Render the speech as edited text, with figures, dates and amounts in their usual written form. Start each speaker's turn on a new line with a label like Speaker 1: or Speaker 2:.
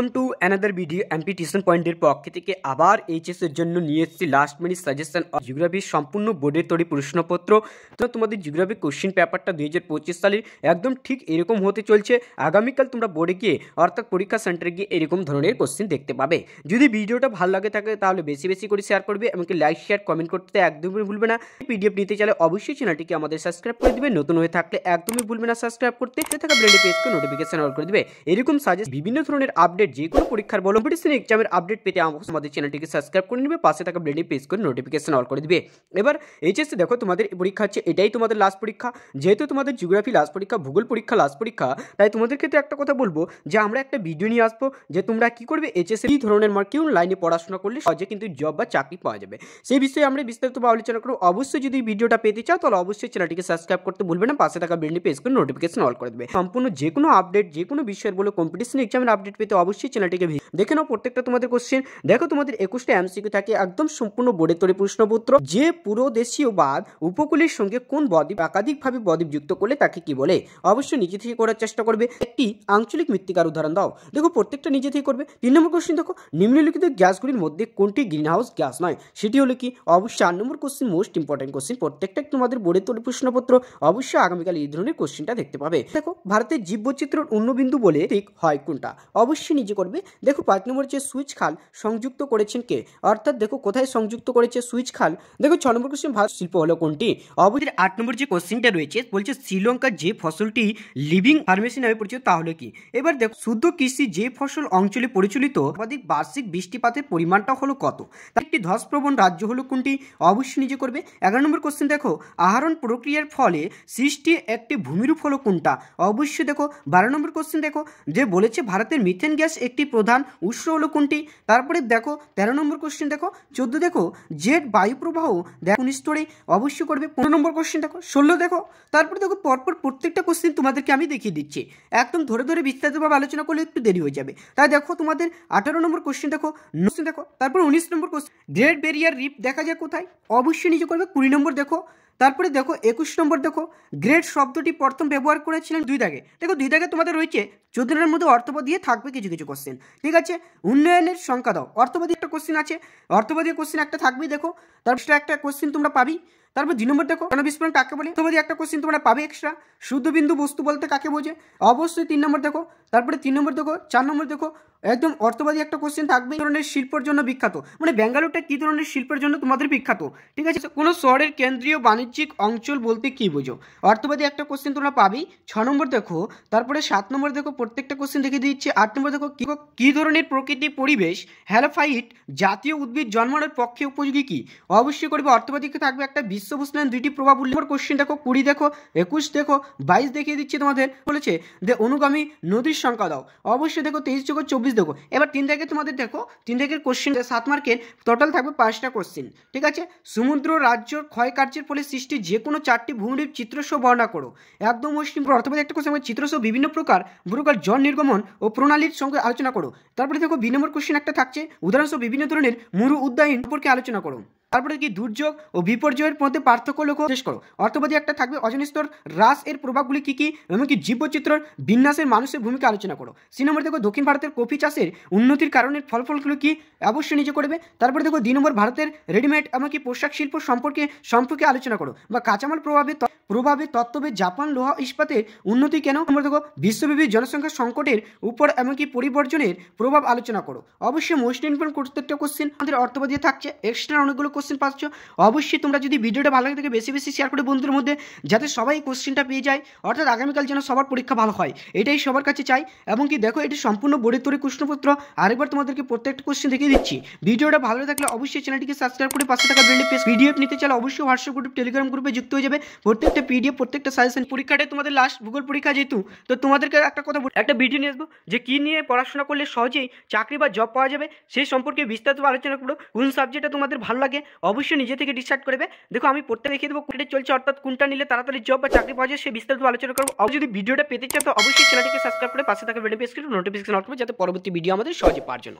Speaker 1: Welcome to another video MP tuition পয়েন্টের পক্ষ থেকে আবার এইচএসের জন্য নিয়ে এসেছি লাস্ট মিনিট সাজেশন অফ জিওগ্রাফির সম্পূর্ণ বোর্ডের তৈরি প্রশ্নপত্র। তো তোমাদের জিওগ্রাফি কোশ্চেন পেপারটা 2025 সালের একদম ঠিক এরকম হতে চলছে। আগামীকাল তোমরা বোর্ডে গিয়ে অর্থাৎ পরীক্ষা সেন্টারে গিয়ে এরকম ধরনের কোশ্চেন দেখতে পাবে। যদি ভিডিওটা ভালো লাগে থাকে তাহলে বেশি বেশি করে শেয়ার করবে, এমনকি লাইক শেয়ার কমেন্ট করতে একদমই ভুলবে না। পিডিএফ নিতে চাইলে অবশ্যই চ্যানেলটিকে আমাদের সাবস্ক্রাইব করে দিবে, নতুন হয়ে থাকলে একদমই ভুলবে না সাবস্ক্রাইব করতে, থাকা বেল পেজকে নোটিফিকেশন অন করে দিবে। এরকম সাজেস্ট বিভিন্ন ধরনের আপডেট যে কোনো পরীক্ষার বলো কম্পিটিশন এক্সামের আপডেট পেতে আমাদের চ্যানেলটিকে সাবস্ক্রাইব করে নেবে, পাশে থাকা বেল প্রেস করে নোটিফিকেশন অন করে দিবে। এবার এইচএসসি দেখো তোমাদের পরীক্ষা হচ্ছে, এটাই তোমাদের লাস্ট পরীক্ষা। যেহেতু তোমাদের জিওগ্রাফি লাস্ট পরীক্ষা, ভূগোল পরীক্ষা লাস্ট পরীক্ষা, তাই তোমাদের ক্ষেত্রে একটা কথা বলবো যে আমরা একটা ভিডিও নিয়ে আসবো যে তোমরা কি করবে এইচএসসি এই ধরনের কোন লাইনে পড়াশোনা করলে সহজে কিন্তু জব বা চাকরি পাওয়া যাবে, সেই বিষয়ে আমরা বিস্তারিত আলোচনা করব। অবশ্যই যদি ভিডিওটা পেতে চাও তাহলে অবশ্যই চ্যানেলটিকে সাবস্ক্রাইব করতে ভুলবে না, পাশে থাকা বেল প্রেস করে নোটিফিকেশন অন করে দেবে। সম্পূর্ণ যে কোনো আপডেট যে কোনো বিষয়ের বলে কম্পিটিশন এক্সামের আপডেট পেতে অবশ্যই চ্যানেলটিকে দেখে নাও। প্রত্যেকটা তোমাদের কোশ্চেন দেখো, তোমাদের 21টা এমসিকিউ থাকে, একদম সম্পূর্ণ বোর্ডের তৈরি প্রশ্নপত্র। যে পুরো দেশীয় বাঁধ উপকূলের সঙ্গে কোন বদ্বীপ একাধিকভাবে বদ্বীপ যুক্ত করলে তাকে কি বলে, অবশ্যই নিজে থেকে করার চেষ্টা করবে। একটি আঞ্চলিক মৃত্তিকার উদাহরণ দাও, দেখো প্রত্যেকটা নিজে থেকে করবে। 3 নম্বর কোশ্চেন দেখো, নিম্নলিখিত গ্যাসগুলির মধ্যে কোনটি গ্রিনহাউস গ্যাস নয়, সেটি হলো কি, অবশ্যই 4 নম্বর কোশ্চেন মোস্ট ইম্পর্টেন্ট কোশ্চেন। প্রত্যেকটা তোমাদের বোর্ডের তৈরি প্রশ্নপত্র, অবশ্যই আগামীকাল এই ধরনের কোশ্চেনটা দেখতে পাবে। দেখো ভারতের জীববৈচিত্র্যের অন্যবিন্দু বলে ঠিক হয় কোনটা, অবশ্যই নিজে করবে। দেখো 5 নম্বর যে সুইচ খাল সংযুক্ত করেছেন কে, অর্থাৎ দেখো কোথায় সংযুক্ত করেছে সুইচ খাল। দেখো 6 নম্বর কোশ্চেন ভারত শিল্প হলো কোনটি, অবশ্যই 8 নম্বর যে কোশ্চেনটা রয়েছে বলছে শ্রীলঙ্কার যে ফসলটি লিভিং ফার্মেসি নামে পরিচিত তাহলে কি। এবার দেখো শুদ্ধ কৃষি যে ফসল অঞ্চলে পরিচালিত সর্বাধিক বার্ষিক বৃষ্টিপাতের পরিমাণটা হলো কত, তার একটি ধসপ্রবণ রাজ্য হলো কোনটি, অবশ্যই নিজে করবে। 11 নম্বর কোশ্চেন দেখো আহরণ প্রক্রিয়ার ফলে সৃষ্টি একটি ভূমিরূপ হলো কোনটা, অবশ্যই দেখো। 12 নম্বর কোশ্চেন দেখো যে বলেছে ভারতের মিথেন গ্যাস একটি প্রধান উৎস হলো কোনটি। তারপরে দেখো 13 নম্বর কোশ্চেন দেখো 14 দেখো জেট বায়ু প্রবাহ দেখো 19 স্তরে, অবশ্যই করবে। 15 নম্বর কোশ্চেন দেখো 16 দেখো। তারপরে দেখো পরপর প্রত্যেকটা কোশ্চেন তোমাদেরকে আমি দেখিয়ে দিচ্ছি, একদম ধরে ধরে বিস্তারিতভাবে আলোচনা করলে একটু দেরি হয়ে যাবে। তাই দেখো তোমাদের 18 নম্বর কোশ্চেন দেখো দেখো, তারপর 19 নম্বর কোশ্চেন গ্রেট ব্যারিয়ার রিফ দেখা যায় কোথায়, অবশ্যই নিজে করবে। 20 নম্বর দেখো, তারপরে দেখো 21 নম্বর দেখো গ্রেট শব্দটি প্রথম ব্যবহার করেছিলেন 2 দাগে। দেখো 2 দাগে তোমাদের রয়েছে 14 এর মধ্যে অর্থবোধ দিয়ে থাকবে কিছু কিছু কোশ্চেন, ঠিক আছে। উন্নয়নের সংখ্যা দাও, অর্থবোধী একটা কোশ্চেন আছে, অর্থবোধী কোশ্চেন একটা থাকবেই। দেখো তারপর একটা কোশ্চেন তোমরা পাবি। তারপর 2 নম্বর দেখো বিস্ফোরণ কাকে বলে, অর্থবোধী একটা কোশ্চেন তোমরা পাবে এক্সট্রা। শুদ্ধ বিন্দু বস্তু বলতে কাকে বোঝে, অবশ্যই 3 নম্বর দেখো। তারপরে 3 নম্বর দেখো 4 নম্বর দেখো একদম অর্থবাদী একটা কোশ্চেন থাকবে, ধরনের শিল্পের জন্য বিখ্যাত, মানে ব্যাঙ্গালোরটা কি ধরনের শিল্পের জন্য তোমাদের বিখ্যাত, ঠিক আছে। কোন শহরের কেন্দ্রীয় বাণিজ্যিক অঞ্চল বলতে কি বোঝো, অর্থবাদী একটা কোশ্চেন তোমরা পাবি। 6 নম্বর দেখো, তারপরে 7 নম্বর দেখো প্রত্যেকটা কোশ্চেন দেখে দিচ্ছি। 8 নম্বর দেখো কি ধরনের প্রকৃতি পরিবেশ হ্যালোফাইট জাতীয় উদ্ভিদ জন্মানোর পক্ষে উপযোগী কি, অবশ্যই করবে। অর্থবাদীকে থাকবে একটা বিশ্ব উষ্ণায়ন 2টি প্রভাব উল্লেখ কোশ্চেন দেখো 20 দেখো 21 দেখো 22 দেখিয়ে দিচ্ছি তোমাদের। বলেছে যে অনুগামী নদীর সংখ্যা দাও, অবশ্যই দেখো 23 যোগ 24 দেখো। এবার 3 দাগে তোমাদের দেখো 3 দাগের কোশ্চেন 7 মার্কের টোটাল থাকবে 5টা কোশ্চেন, ঠিক আছে। সমুদ্র রাজ্যর ক্ষয় কার্যের ফলে সৃষ্টি যে কোনো 4টি ভূমিরূপ চিত্রসহ বর্ণনা করো, একদম মুসলিম অর্থবাদী একটা কোশ্চেন চিত্রসহ বিভিন্ন প্রকার জল নির্গমন ও প্রণালীর সঙ্গে আলোচনা করো। তারপরে দেখো 2 নম্বর কোশ্চেন একটা থাকছে উদাহরণসহ বিভিন্ন ধরনের মরু উদ্যান সম্পর্কে আলোচনা করো। তারপরে কি দুর্যোগ ও বিপর্যয়ের মধ্যে পার্থক্য লক্ষ্য শেষ করো। অর্থবাদী একটা থাকবে ওজোন স্তর হ্রাস এর প্রভাবগুলি কি কি, এমনকি জীববৈচিত্র্য বিন্যাসের মানুষের ভূমিকা আলোচনা করো। 3 নম্বর দেখো দক্ষিণ ভারতের কফি চাষের উন্নতির কারণের ফলগুলো কি, অবশ্যই নিজে করবে। তারপরে দেখো 2 নম্বর ভারতের রেডিমেড এমনকি পোশাক শিল্প সম্পর্কে আলোচনা করো, বা কাঁচামাল প্রভাবে তত্ত্ববে জাপান লোহা ইস্পাতের উন্নতি কেন। আমরা দেখো বিশ্বব্যাপী জনসংখ্যা সংকটের উপর এমনকি পরিবর্তনের প্রভাব আলোচনা করো। অবশ্যই মোস্ট ইম্পর্টেন্ট প্রত্যেকটা কোশ্চেন আমাদের অর্থবাদী থাকছে, এক্সট্রা অনেকগুলো কোশ্চেন পাচ্ছ। অবশ্যই তোমরা যদি ভিডিওটা ভালো লাগে থাকে বেশি বেশি শেয়ার করে বন্ধুদের মধ্যে, যাতে সবাই কোশ্চেনটা পেয়ে যায়, অর্থাৎ আগামীকাল যেন সবার পরীক্ষা ভালো হয়, এটাই সবার কাছে চাই। এবং কি দেখো এটি সম্পূর্ণ বোর্ডের তৈরি প্রশ্নপত্র, আরেকবার তোমাদেরকে প্রত্যেকটা কোশ্চেন দেখিয়ে দিচ্ছি। ভিডিওটা ভালো থাকলে অবশ্যই চ্যানেলটিকে সাবস্ক্রাইব করে পাশে থাকা বেল প্রেস। পিডিএফ নিতে চাইলে অবশ্যই হোয়াটসঅ্যাপ গ্রুপ টেলিগ্রাম গ্রুপে যুক্ত হয়ে যাবে, প্রত্যেকটা পিডিএফ প্রত্যেকটা সাজেশন। পরীক্ষাটা তোমাদের লাস্ট ভূগোল পরীক্ষা যেহেতু, তো তোমাদেরকে একটা কথা একটা ভিডিও নিয়ে আসবো যে কি নিয়ে পড়াশোনা করলে সহজেই চাকরি বা জব পাওয়া যাবে, সেই সম্পর্কে বিস্তারিত আলোচনা করবো। কোন সাবজেক্টটা তোমাদের ভালো লাগে অবশ্যই নিজে থেকে ডিসাইড করবে। দেখো আমি পড়তে দেখিয়ে দেবো কোনটা চলছে, অর্থাৎ কোনটা নিলে তাড়াতাড়ি জব বা চাকরি পাওয়া যায়, সেই বিস্তারিত আলোচনা করবো। যদি ভিডিওটা পেতে চাও তো অবশ্যই চ্যানেলটিকে সাবস্ক্রাইব করে পাশে থাকা বেল প্রেস করে নোটিফিকেশন অন করবে, যাতে পরবর্তী ভিডিও আমাদের সহজে পাওয়ার জন্য।